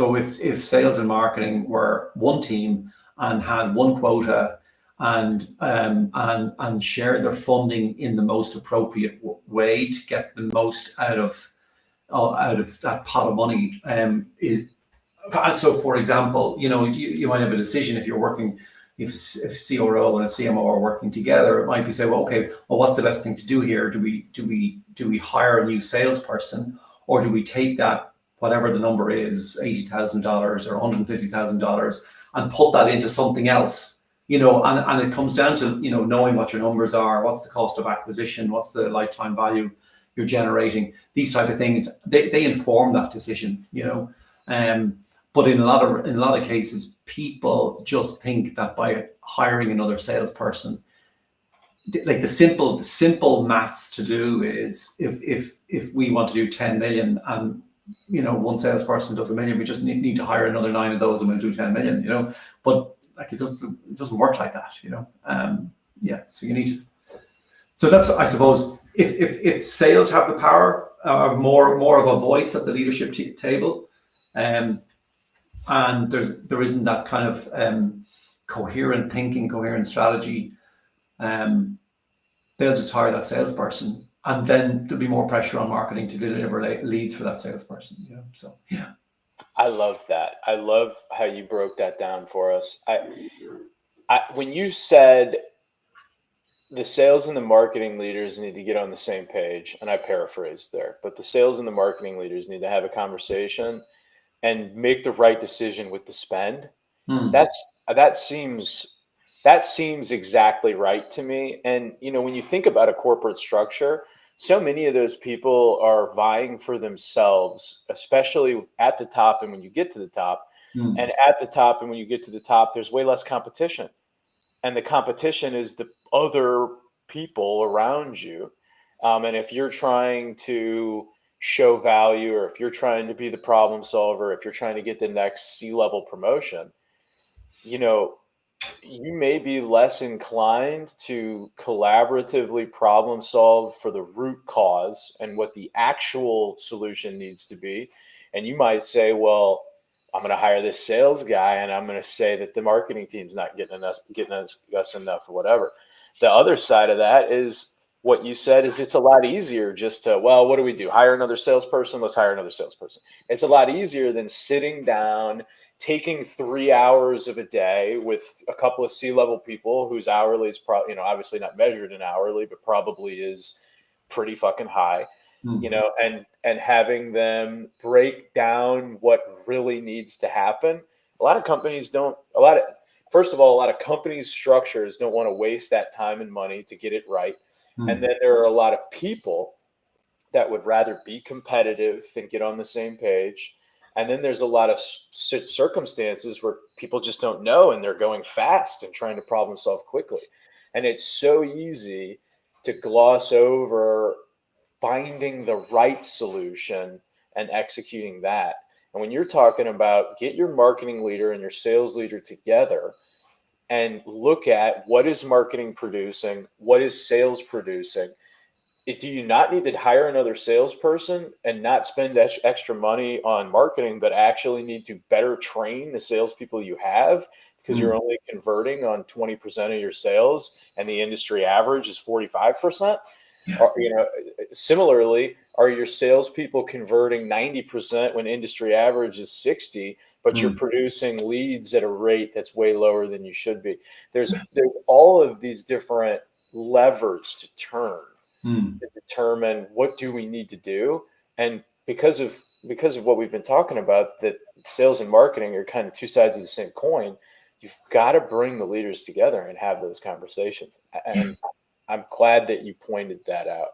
So if sales and marketing were one team and had one quota and share their funding in the most appropriate way to get the most out of that pot of money, and so, for example, you might have a decision if you're working, if CRO and a CMO are working together, it might be say, well, okay, well, what's the best thing to do here? Do we hire a new salesperson, or do we take that, whatever the number is, $80,000 or $150,000, and put that into something else? And it comes down to knowing what your numbers are, what's the cost of acquisition, what's the lifetime value you're generating. These type of things, they inform that decision. But in a lot of cases, people just think that by hiring another salesperson, like the simple maths to do is if we want to do 10 million and one salesperson does 1 million, we just need to hire another 9 of those and we'll do 10 million. But like it doesn't work like that. So you need to. So that's, I suppose, if sales have the power, more of a voice at the leadership table, and there isn't that kind of coherent thinking, coherent strategy, they'll just hire that salesperson, and then there'll be more pressure on marketing to deliver leads for that salesperson. So yeah. I love that. I love how you broke that down for us. When you said the sales and the marketing leaders need to get on the same page, and I paraphrased there, but the sales and the marketing leaders need to have a conversation and make the right decision with the spend. That seems exactly right to me. And when you think about a corporate structure, so many of those people are vying for themselves, especially at the top and when you get to the top. And at the top and when you get to the top, there's way less competition. And the competition is the other people around you. And if you're trying to show value, or if you're trying to be the problem solver, if you're trying to get the next C-level promotion, you may be less inclined to collaboratively problem solve for the root cause and what the actual solution needs to be. And you might say, well, I'm going to hire this sales guy and I'm going to say that the marketing team's not getting us enough or whatever. The other side of that is what you said is it's a lot easier just to, well, what do we do? Hire another salesperson? Let's hire another salesperson. It's a lot easier than sitting down, taking 3 hours of a day with a couple of C-level people whose hourly is probably, obviously not measured in hourly, but probably is pretty fucking high, and having them break down what really needs to happen. A lot of companies first of all, a lot of companies' structures don't want to waste that time and money to get it right. And then there are a lot of people that would rather be competitive than get on the same page. And then there's a lot of circumstances where people just don't know and they're going fast and trying to problem solve quickly. And it's so easy to gloss over finding the right solution and executing that. And when you're talking about get your marketing leader and your sales leader together and look at what is marketing producing, what is sales producing. Do you not need to hire another salesperson and not spend extra money on marketing, but actually need to better train the salespeople you have because you're only converting on 20% of your sales and the industry average is 45%? Or, similarly, are your salespeople converting 90% when industry average is 60%? But you're producing leads at a rate that's way lower than you should be. There's all of these different levers to turn to determine what do we need to do. And because of what we've been talking about, that sales and marketing are kind of two sides of the same coin, you've got to bring the leaders together and have those conversations. And I'm glad that you pointed that out.